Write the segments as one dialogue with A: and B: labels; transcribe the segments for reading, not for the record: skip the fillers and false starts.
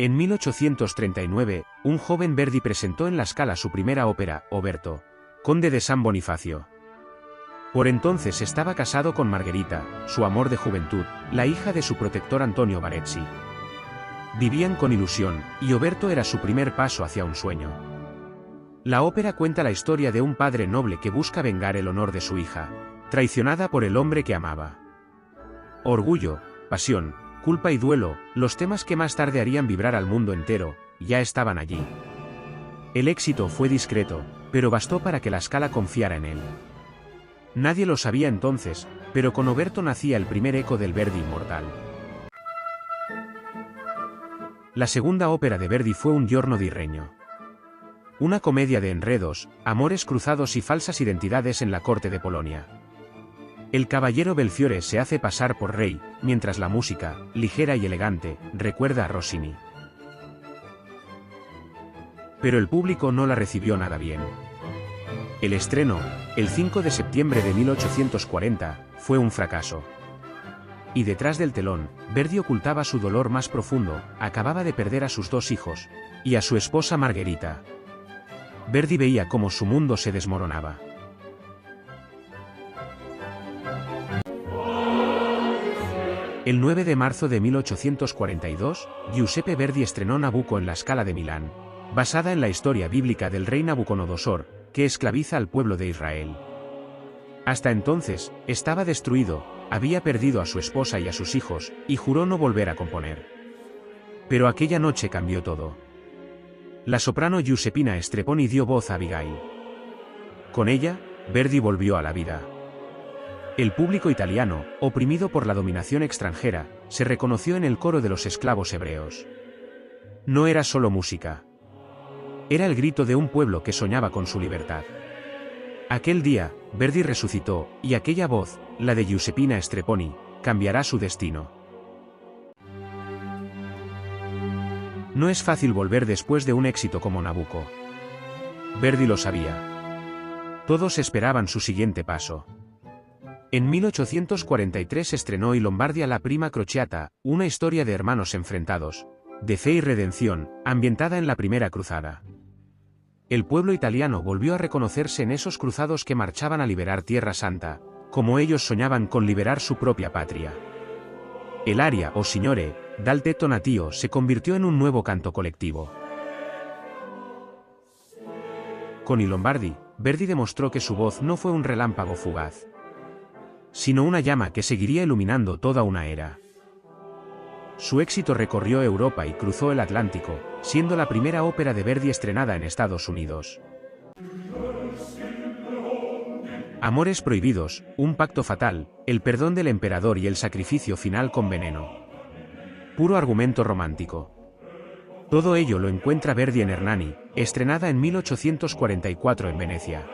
A: En 1839, un joven Verdi presentó en La Scala su primera ópera, Oberto, conde de San Bonifacio. Por entonces estaba casado con Margherita, su amor de juventud, la hija de su protector Antonio Barezzi. Vivían con ilusión, y Oberto era su primer paso hacia un sueño. La ópera cuenta la historia de un padre noble que busca vengar el honor de su hija, traicionada por el hombre que amaba. Orgullo, pasión, culpa y duelo, los temas que más tarde harían vibrar al mundo entero, ya estaban allí. El éxito fue discreto, pero bastó para que La Scala confiara en él. Nadie lo sabía entonces, pero con Oberto nacía el primer eco del Verdi inmortal. La segunda ópera de Verdi fue Un giorno di regno. Una comedia de enredos, amores cruzados y falsas identidades en la corte de Polonia. El caballero Belfiore se hace pasar por rey, mientras la música, ligera y elegante, recuerda a Rossini. Pero el público no la recibió nada bien. El estreno, el 5 de septiembre de 1840, fue un fracaso. Y detrás del telón, Verdi ocultaba su dolor más profundo, acababa de perder a sus 2 hijos, y a su esposa Margherita. Verdi veía cómo su mundo se desmoronaba. El 9 de marzo de 1842, Giuseppe Verdi estrenó Nabucco en La Scala de Milán, basada en la historia bíblica del rey Nabucodonosor, que esclaviza al pueblo de Israel. Hasta entonces, estaba destruido, había perdido a su esposa y a sus hijos, y juró no volver a componer. Pero aquella noche cambió todo. La soprano Giuseppina Strepponi dio voz a Abigail. Con ella, Verdi volvió a la vida. El público italiano, oprimido por la dominación extranjera, se reconoció en el coro de los esclavos hebreos. No era solo música. Era el grito de un pueblo que soñaba con su libertad. Aquel día, Verdi resucitó, y aquella voz, la de Giuseppina Strepponi, cambiará su destino. No es fácil volver después de un éxito como Nabucco. Verdi lo sabía. Todos esperaban su siguiente paso. En 1843 estrenó I Lombardia la prima crociata, una historia de hermanos enfrentados, de fe y redención, ambientada en la Primera Cruzada. El pueblo italiano volvió a reconocerse en esos cruzados que marchaban a liberar Tierra Santa, como ellos soñaban con liberar su propia patria. El aria O Signore, dal tetto natio se convirtió en un nuevo canto colectivo. Con I Lombardi, Verdi demostró que su voz no fue un relámpago fugaz, sino una llama que seguiría iluminando toda una era. Su éxito recorrió Europa y cruzó el Atlántico, siendo la primera ópera de Verdi estrenada en Estados Unidos. Amores prohibidos, un pacto fatal, el perdón del emperador y el sacrificio final con veneno. Puro argumento romántico. Todo ello lo encuentra Verdi en Hernani, estrenada en 1844 en Venecia.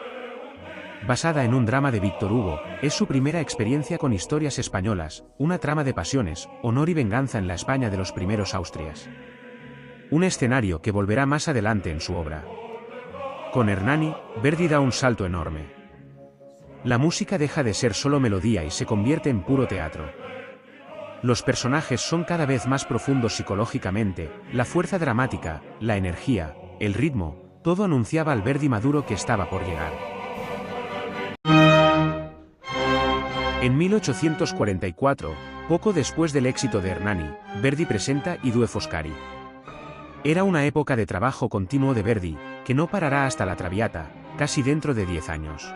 A: Basada en un drama de Víctor Hugo, es su primera experiencia con historias españolas, una trama de pasiones, honor y venganza en la España de los primeros Austrias. Un escenario que volverá más adelante en su obra. Con Hernani, Verdi da un salto enorme. La música deja de ser solo melodía y se convierte en puro teatro. Los personajes son cada vez más profundos psicológicamente, la fuerza dramática, la energía, el ritmo, todo anunciaba al Verdi maduro que estaba por llegar. En 1844, poco después del éxito de Hernani, Verdi presenta I due Foscari. Era una época de trabajo continuo de Verdi, que no parará hasta la Traviata, casi dentro de 10 años.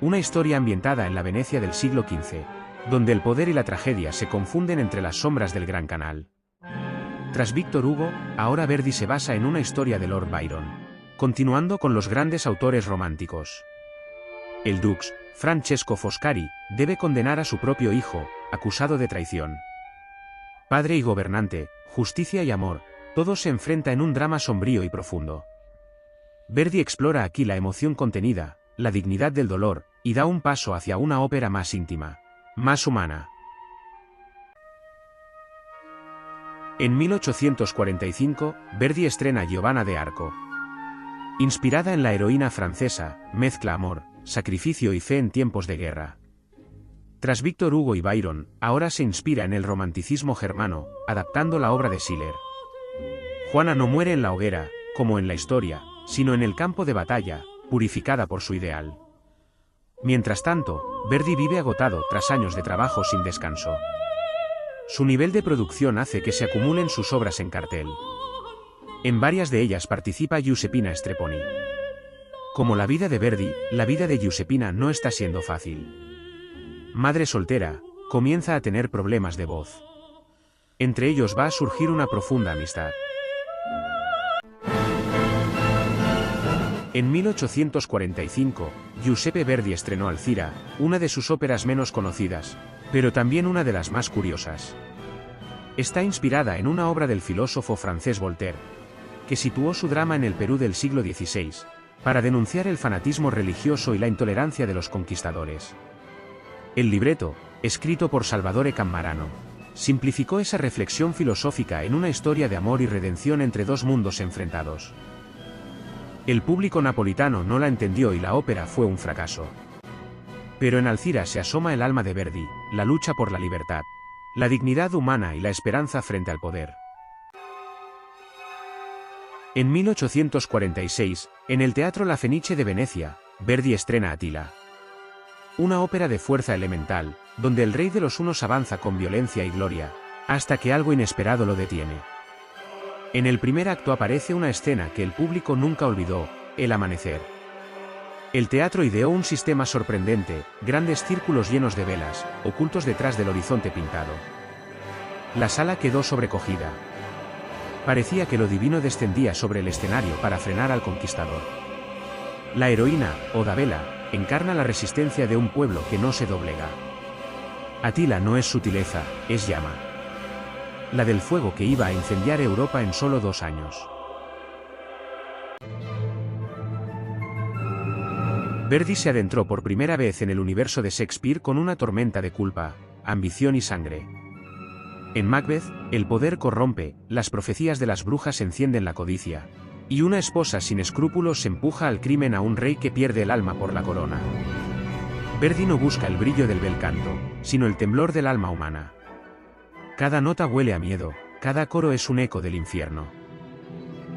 A: Una historia ambientada en la Venecia del siglo XV, donde el poder y la tragedia se confunden entre las sombras del Gran Canal. Tras Víctor Hugo, ahora Verdi se basa en una historia de Lord Byron, continuando con los grandes autores románticos. El dux, Francesco Foscari, debe condenar a su propio hijo, acusado de traición. Padre y gobernante, justicia y amor, todo se enfrenta en un drama sombrío y profundo. Verdi explora aquí la emoción contenida, la dignidad del dolor, y da un paso hacia una ópera más íntima, más humana. En 1845, Verdi estrena Giovanna de Arco. Inspirada en la heroína francesa, mezcla amor, sacrificio y fe en tiempos de guerra. Tras Víctor Hugo y Byron, ahora se inspira en el romanticismo germano, adaptando la obra de Schiller. Juana no muere en la hoguera, como en la historia, sino en el campo de batalla, purificada por su ideal. Mientras tanto, Verdi vive agotado tras años de trabajo sin descanso. Su nivel de producción hace que se acumulen sus obras en cartel. En varias de ellas participa Giuseppina Strepponi. Como la vida de Verdi, la vida de Giuseppina no está siendo fácil. Madre soltera, comienza a tener problemas de voz. Entre ellos va a surgir una profunda amistad. En 1845, Giuseppe Verdi estrenó Alcira, una de sus óperas menos conocidas, pero también una de las más curiosas. Está inspirada en una obra del filósofo francés Voltaire, que situó su drama en el Perú del siglo XVI, para denunciar el fanatismo religioso y la intolerancia de los conquistadores. El libreto, escrito por Salvatore Cammarano, simplificó esa reflexión filosófica en una historia de amor y redención entre dos mundos enfrentados. El público napolitano no la entendió y la ópera fue un fracaso. Pero en Alcira se asoma el alma de Verdi, la lucha por la libertad, la dignidad humana y la esperanza frente al poder. En 1846, en el Teatro La Fenice de Venecia, Verdi estrena Attila. Una ópera de fuerza elemental, donde el rey de los hunos avanza con violencia y gloria, hasta que algo inesperado lo detiene. En el primer acto aparece una escena que el público nunca olvidó, el amanecer. El teatro ideó un sistema sorprendente, grandes círculos llenos de velas, ocultos detrás del horizonte pintado. La sala quedó sobrecogida. Parecía que lo divino descendía sobre el escenario para frenar al conquistador. La heroína, Odabela, encarna la resistencia de un pueblo que no se doblega. Attila no es sutileza, es llama. La del fuego que iba a incendiar Europa en solo 2 años. Verdi se adentró por primera vez en el universo de Shakespeare con una tormenta de culpa, ambición y sangre. En Macbeth, el poder corrompe, las profecías de las brujas encienden la codicia, y una esposa sin escrúpulos empuja al crimen a un rey que pierde el alma por la corona. Verdi no busca el brillo del bel canto, sino el temblor del alma humana. Cada nota huele a miedo, cada coro es un eco del infierno.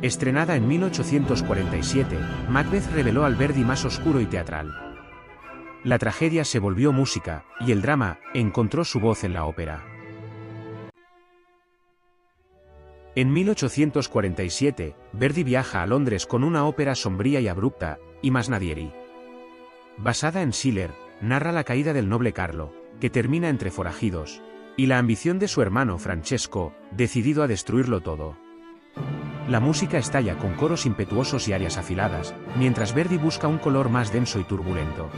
A: Estrenada en 1847, Macbeth reveló al Verdi más oscuro y teatral. La tragedia se volvió música, y el drama encontró su voz en la ópera. En 1847, Verdi viaja a Londres con una ópera sombría y abrupta, I Masnadieri. Basada en Schiller, narra la caída del noble Carlo, que termina entre forajidos, y la ambición de su hermano Francesco, decidido a destruirlo todo. La música estalla con coros impetuosos y arias afiladas, mientras Verdi busca un color más denso y turbulento.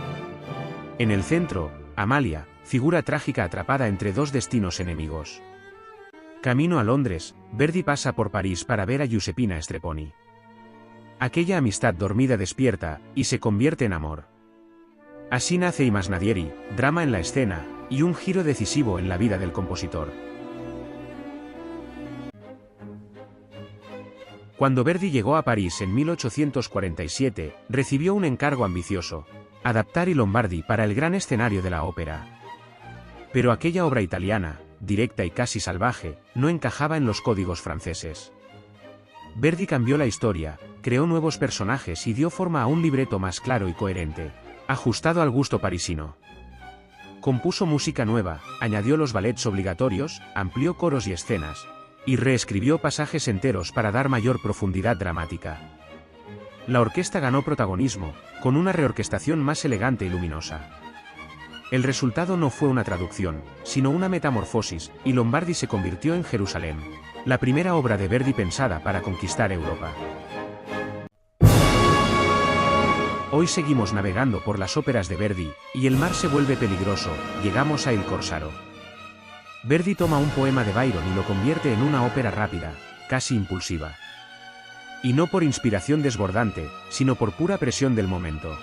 A: En el centro, Amalia, figura trágica atrapada entre dos destinos enemigos. Camino a Londres, Verdi pasa por París para ver a Giuseppina Strepponi. Aquella amistad dormida despierta, y se convierte en amor. Así nace I Masnadieri, drama en la escena, y un giro decisivo en la vida del compositor. Cuando Verdi llegó a París en 1847, recibió un encargo ambicioso: adaptar I Lombardi para el gran escenario de la ópera. Pero aquella obra italiana, directa y casi salvaje, no encajaba en los códigos franceses. Verdi cambió la historia, creó nuevos personajes y dio forma a un libreto más claro y coherente, ajustado al gusto parisino. Compuso música nueva, añadió los ballets obligatorios, amplió coros y escenas, y reescribió pasajes enteros para dar mayor profundidad dramática. La orquesta ganó protagonismo, con una reorquestación más elegante y luminosa. El resultado no fue una traducción, sino una metamorfosis, y Lombardi se convirtió en Jerusalén, la primera obra de Verdi pensada para conquistar Europa. Hoy seguimos navegando por las óperas de Verdi, y el mar se vuelve peligroso, llegamos a Il Corsaro. Verdi toma un poema de Byron y lo convierte en una ópera rápida, casi impulsiva. Y no por inspiración desbordante, sino por pura presión del momento.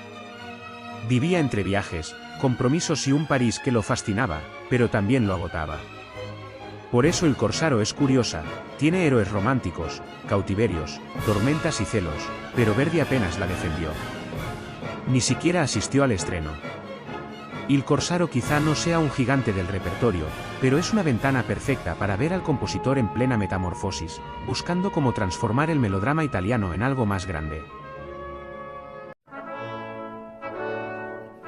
A: Vivía entre viajes, compromisos y un París que lo fascinaba, pero también lo agotaba. Por eso Il Corsaro es curiosa, tiene héroes románticos, cautiverios, tormentas y celos, pero Verdi apenas la defendió. Ni siquiera asistió al estreno. Il Corsaro quizá no sea un gigante del repertorio, pero es una ventana perfecta para ver al compositor en plena metamorfosis, buscando cómo transformar el melodrama italiano en algo más grande.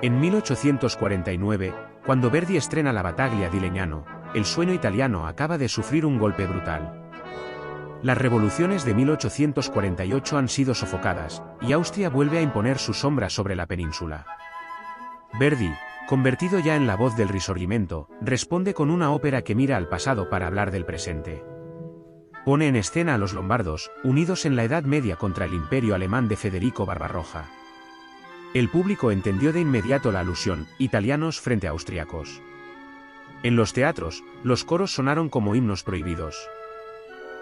A: En 1849, cuando Verdi estrena La Battaglia di Legnano, el sueño italiano acaba de sufrir un golpe brutal. Las revoluciones de 1848 han sido sofocadas, y Austria vuelve a imponer su sombra sobre la península. Verdi, convertido ya en la voz del Risorgimento, responde con una ópera que mira al pasado para hablar del presente. Pone en escena a los lombardos, unidos en la Edad Media contra el imperio alemán de Federico Barbarroja. El público entendió de inmediato la alusión, italianos frente a austriacos. En los teatros, los coros sonaron como himnos prohibidos.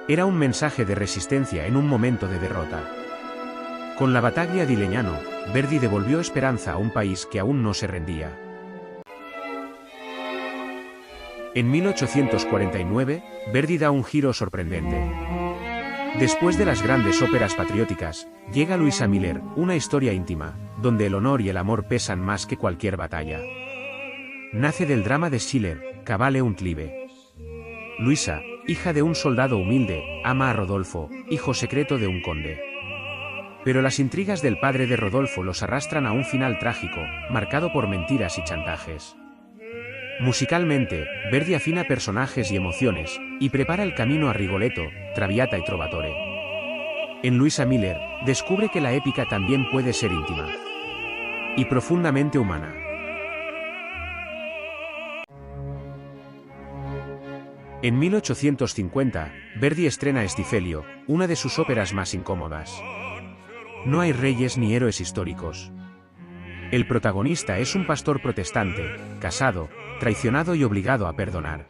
A: Era un mensaje de resistencia en un momento de derrota. Con La Battaglia di Legnano, Verdi devolvió esperanza a un país que aún no se rendía. En 1849, Verdi da un giro sorprendente. Después de las grandes óperas patrióticas, llega Luisa Miller, una historia íntima, donde el honor y el amor pesan más que cualquier batalla. Nace del drama de Schiller, Cavale und Liebe. Luisa, hija de un soldado humilde, ama a Rodolfo, hijo secreto de un conde. Pero las intrigas del padre de Rodolfo los arrastran a un final trágico, marcado por mentiras y chantajes. Musicalmente, Verdi afina personajes y emociones, y prepara el camino a Rigoletto, Traviata y Trovatore. En Luisa Miller, descubre que la épica también puede ser íntima y profundamente humana. En 1850, Verdi estrena Stiffelio, una de sus óperas más incómodas. No hay reyes ni héroes históricos. El protagonista es un pastor protestante, casado, traicionado y obligado a perdonar.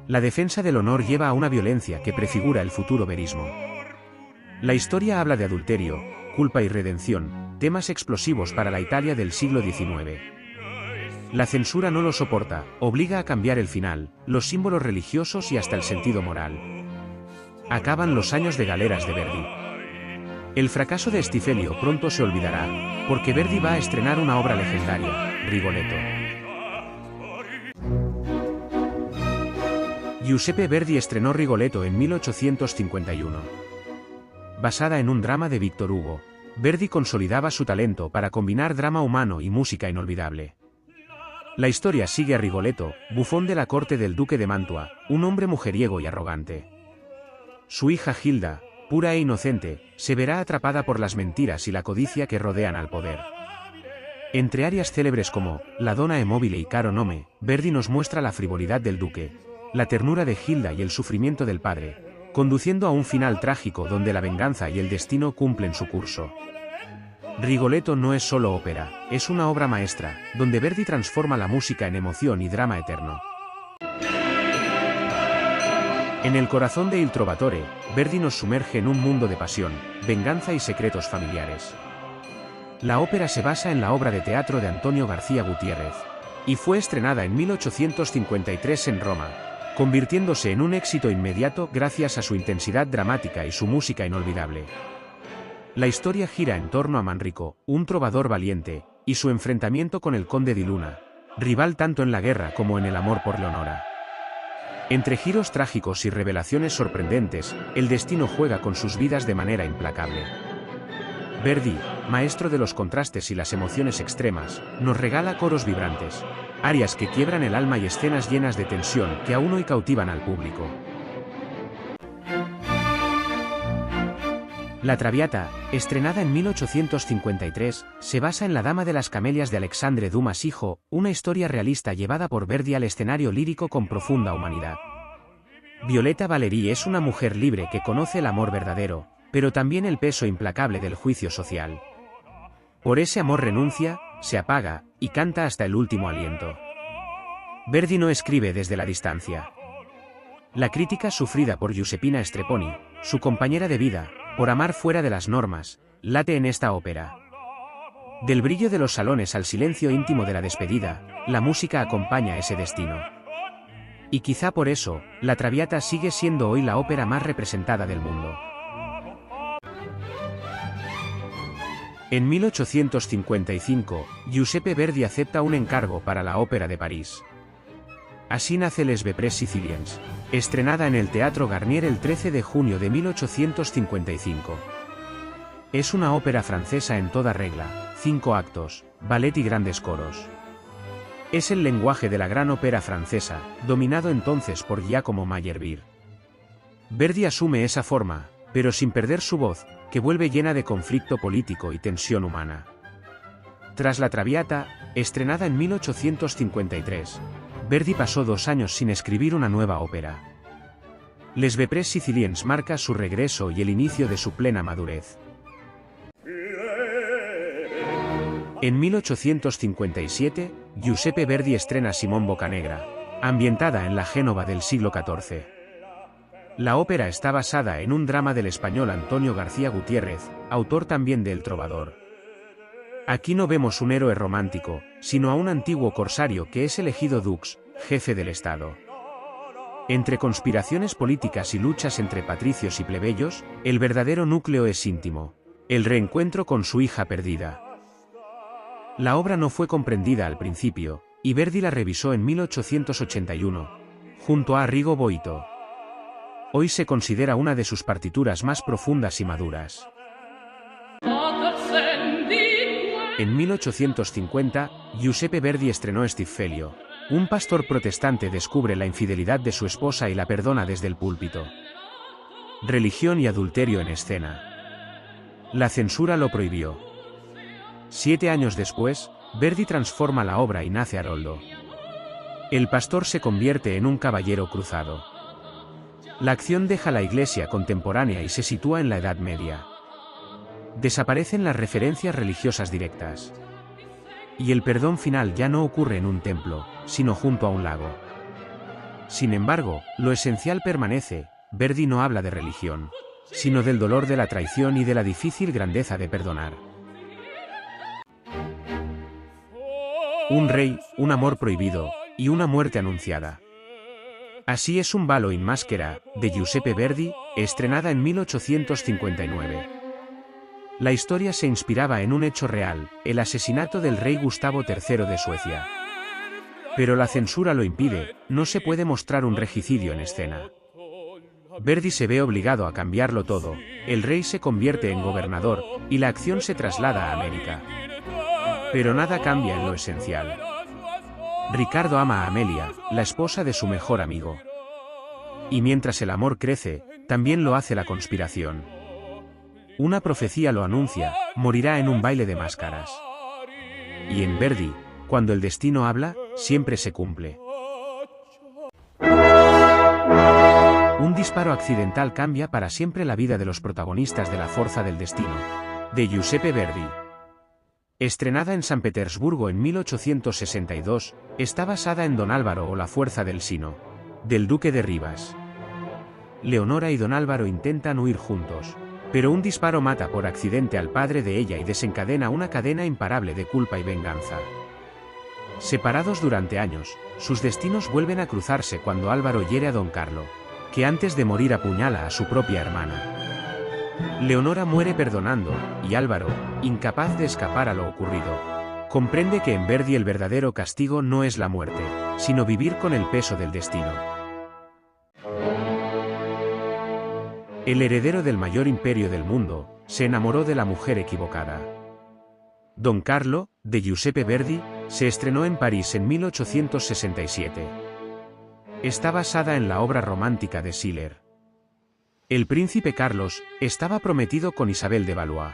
A: La defensa del honor lleva a una violencia que prefigura el futuro verismo. La historia habla de adulterio, culpa y redención, temas explosivos para la Italia del siglo XIX. La censura no lo soporta, obliga a cambiar el final, los símbolos religiosos y hasta el sentido moral. Acaban los años de galeras de Verdi. El fracaso de Stiffelio pronto se olvidará, porque Verdi va a estrenar una obra legendaria, Rigoletto. Giuseppe Verdi estrenó Rigoletto en 1851. Basada en un drama de Víctor Hugo, Verdi consolidaba su talento para combinar drama humano y música inolvidable. La historia sigue a Rigoletto, bufón de la corte del duque de Mantua, un hombre mujeriego y arrogante. Su hija Gilda, pura e inocente, se verá atrapada por las mentiras y la codicia que rodean al poder. Entre arias célebres como La Donna è mobile y Caro nome, Verdi nos muestra la frivolidad del duque, la ternura de Gilda y el sufrimiento del padre, conduciendo a un final trágico donde la venganza y el destino cumplen su curso. Rigoletto no es solo ópera, es una obra maestra, donde Verdi transforma la música en emoción y drama eterno. En el corazón de Il Trovatore, Verdi nos sumerge en un mundo de pasión, venganza y secretos familiares. La ópera se basa en la obra de teatro de Antonio García Gutiérrez, y fue estrenada en 1853 en Roma, convirtiéndose en un éxito inmediato gracias a su intensidad dramática y su música inolvidable. La historia gira en torno a Manrico, un trovador valiente, y su enfrentamiento con el conde di Luna, rival tanto en la guerra como en el amor por Leonora. Entre giros trágicos y revelaciones sorprendentes, el destino juega con sus vidas de manera implacable. Verdi, maestro de los contrastes y las emociones extremas, nos regala coros vibrantes, arias que quiebran el alma y escenas llenas de tensión que aún hoy cautivan al público. La Traviata, estrenada en 1853, se basa en La Dama de las Camelias de Alexandre Dumas hijo, una historia realista llevada por Verdi al escenario lírico con profunda humanidad. Violetta Valéry es una mujer libre que conoce el amor verdadero, pero también el peso implacable del juicio social. Por ese amor renuncia, se apaga, y canta hasta el último aliento. Verdi no escribe desde la distancia. La crítica sufrida por Giuseppina Strepponi, su compañera de vida, por amar fuera de las normas, late en esta ópera. Del brillo de los salones al silencio íntimo de la despedida, la música acompaña ese destino. Y quizá por eso, La Traviata sigue siendo hoy la ópera más representada del mundo. En 1855, Giuseppe Verdi acepta un encargo para la Ópera de París. Así nace Les Vepres Siciliens, estrenada en el Teatro Garnier el 13 de junio de 1855. Es una ópera francesa en toda regla, 5 actos, ballet y grandes coros. Es el lenguaje de la gran ópera francesa, dominado entonces por Giacomo Meyerbeer. Verdi asume esa forma, pero sin perder su voz, que vuelve llena de conflicto político y tensión humana. Tras La Traviata, estrenada en 1853, Verdi pasó 2 años sin escribir una nueva ópera. Les Vepres Siciliens marca su regreso y el inicio de su plena madurez. En 1857, Giuseppe Verdi estrena Simón Boccanegra, ambientada en la Génova del siglo XIV. La ópera está basada en un drama del español Antonio García Gutiérrez, autor también de El Trovador. Aquí no vemos un héroe romántico, sino a un antiguo corsario que es elegido dux, jefe del Estado. Entre conspiraciones políticas y luchas entre patricios y plebeyos, el verdadero núcleo es íntimo: el reencuentro con su hija perdida. La obra no fue comprendida al principio, y Verdi la revisó en 1881, junto a Arrigo Boito. Hoy se considera una de sus partituras más profundas y maduras. En 1850, Giuseppe Verdi estrenó Stiffelio. Un pastor protestante descubre la infidelidad de su esposa y la perdona desde el púlpito. Religión y adulterio en escena. La censura lo prohibió. 7 años después, Verdi transforma la obra y nace Aroldo. El pastor se convierte en un caballero cruzado. La acción deja la iglesia contemporánea y se sitúa en la Edad Media. Desaparecen las referencias religiosas directas. Y el perdón final ya no ocurre en un templo, sino junto a un lago. Sin embargo, lo esencial permanece: Verdi no habla de religión, sino del dolor de la traición y de la difícil grandeza de perdonar. Un rey, un amor prohibido, y una muerte anunciada. Así es Un ballo in maschera, de Giuseppe Verdi, estrenada en 1859. La historia se inspiraba en un hecho real, el asesinato del rey Gustavo III de Suecia. Pero la censura lo impide, no se puede mostrar un regicidio en escena. Verdi se ve obligado a cambiarlo todo: el rey se convierte en gobernador, y la acción se traslada a América. Pero nada cambia en lo esencial. Ricardo ama a Amelia, la esposa de su mejor amigo. Y mientras el amor crece, también lo hace la conspiración. Una profecía lo anuncia: morirá en un baile de máscaras. Y en Verdi, cuando el destino habla, siempre se cumple. Un disparo accidental cambia para siempre la vida de los protagonistas de La Forza del Destino, de Giuseppe Verdi. Estrenada en San Petersburgo en 1862, está basada en Don Álvaro o La Fuerza del Sino, del duque de Rivas. Leonora y Don Álvaro intentan huir juntos, pero un disparo mata por accidente al padre de ella y desencadena una cadena imparable de culpa y venganza. Separados durante años, sus destinos vuelven a cruzarse cuando Álvaro hiere a Don Carlo, que antes de morir apuñala a su propia hermana. Leonora muere perdonando, y Álvaro, incapaz de escapar a lo ocurrido, comprende que en Verdi el verdadero castigo no es la muerte, sino vivir con el peso del destino. El heredero del mayor imperio del mundo, se enamoró de la mujer equivocada. Don Carlo, de Giuseppe Verdi, se estrenó en París en 1867. Está basada en la obra romántica de Schiller. El príncipe Carlos estaba prometido con Isabel de Valois.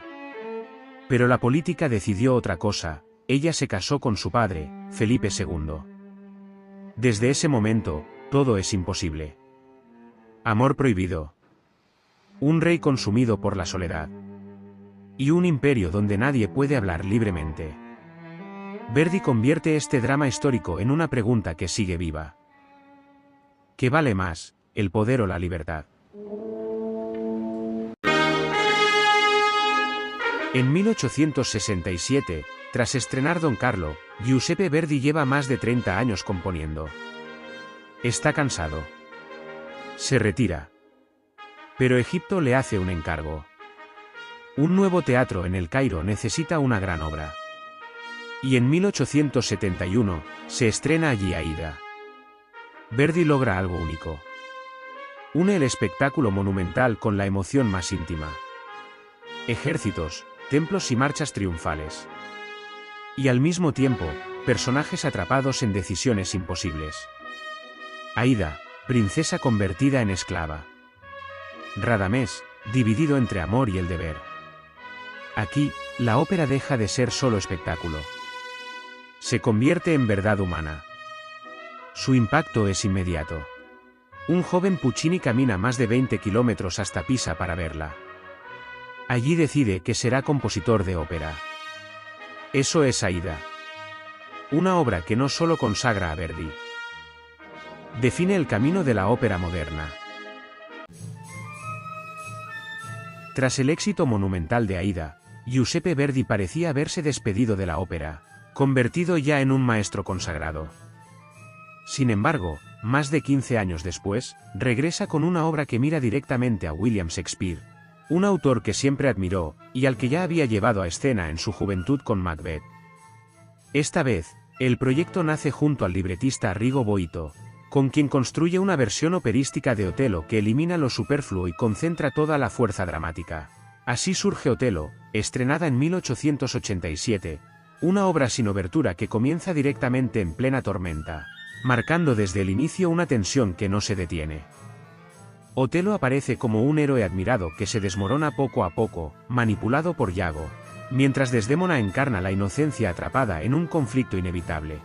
A: Pero la política decidió otra cosa: ella se casó con su padre, Felipe II. Desde ese momento, todo es imposible. Amor prohibido. Un rey consumido por la soledad. Y un imperio donde nadie puede hablar libremente. Verdi convierte este drama histórico en una pregunta que sigue viva. ¿Qué vale más, el poder o la libertad? En 1867, tras estrenar Don Carlo, Giuseppe Verdi lleva más de 30 años componiendo. Está cansado. Se retira. Pero Egipto le hace un encargo. Un nuevo teatro en El Cairo necesita una gran obra. Y en 1871, se estrena allí Aida. Verdi logra algo único. Une el espectáculo monumental con la emoción más íntima. Ejércitos, templos y marchas triunfales. Y al mismo tiempo, personajes atrapados en decisiones imposibles. Aída, princesa convertida en esclava. Radamés, dividido entre amor y el deber. Aquí, la ópera deja de ser solo espectáculo. Se convierte en verdad humana. Su impacto es inmediato. Un joven Puccini camina más de 20 kilómetros hasta Pisa para verla. Allí decide que será compositor de ópera. Eso es Aída. Una obra que no solo consagra a Verdi. Define el camino de la ópera moderna. Tras el éxito monumental de Aída, Giuseppe Verdi parecía haberse despedido de la ópera, convertido ya en un maestro consagrado. Sin embargo, más de 15 años después, regresa con una obra que mira directamente a William Shakespeare, un autor que siempre admiró, y al que ya había llevado a escena en su juventud con Macbeth. Esta vez, el proyecto nace junto al libretista Arrigo Boito, con quien construye una versión operística de Otelo que elimina lo superfluo y concentra toda la fuerza dramática. Así surge Otelo, estrenada en 1887, una obra sin obertura que comienza directamente en plena tormenta, marcando desde el inicio una tensión que no se detiene. Otelo aparece como un héroe admirado que se desmorona poco a poco, manipulado por Iago, mientras Desdémona encarna la inocencia atrapada en un conflicto inevitable.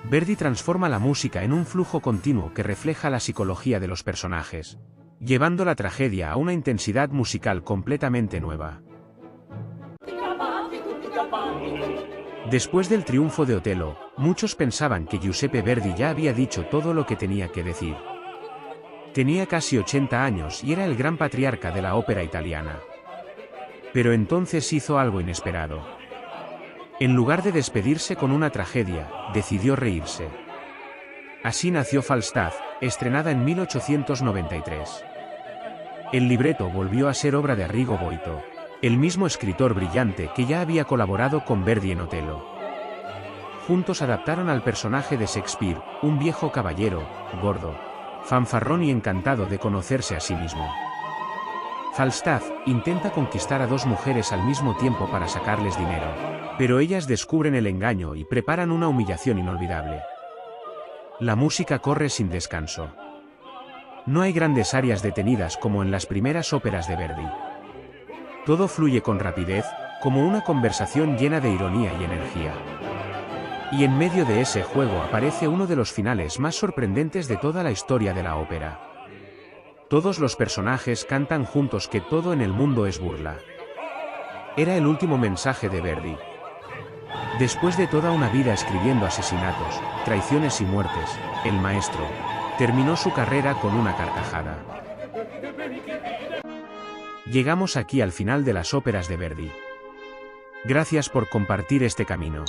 A: Verdi transforma la música en un flujo continuo que refleja la psicología de los personajes, llevando la tragedia a una intensidad musical completamente nueva. Después del triunfo de Otelo, muchos pensaban que Giuseppe Verdi ya había dicho todo lo que tenía que decir. Tenía casi 80 años y era el gran patriarca de la ópera italiana. Pero entonces hizo algo inesperado. En lugar de despedirse con una tragedia, decidió reírse. Así nació Falstaff, estrenada en 1893. El libreto volvió a ser obra de Arrigo Boito, el mismo escritor brillante que ya había colaborado con Verdi en Otelo. Juntos adaptaron al personaje de Shakespeare, un viejo caballero, gordo, fanfarrón y encantado de conocerse a sí mismo. Falstaff intenta conquistar a dos mujeres al mismo tiempo para sacarles dinero, pero ellas descubren el engaño y preparan una humillación inolvidable. La música corre sin descanso. No hay grandes áreas detenidas como en las primeras óperas de Verdi. Todo fluye con rapidez, como una conversación llena de ironía y energía. Y en medio de ese juego aparece uno de los finales más sorprendentes de toda la historia de la ópera. Todos los personajes cantan juntos que todo en el mundo es burla. Era el último mensaje de Verdi. Después de toda una vida escribiendo asesinatos, traiciones y muertes, el maestro terminó su carrera con una carcajada. Llegamos aquí al final de las óperas de Verdi. Gracias por compartir este camino.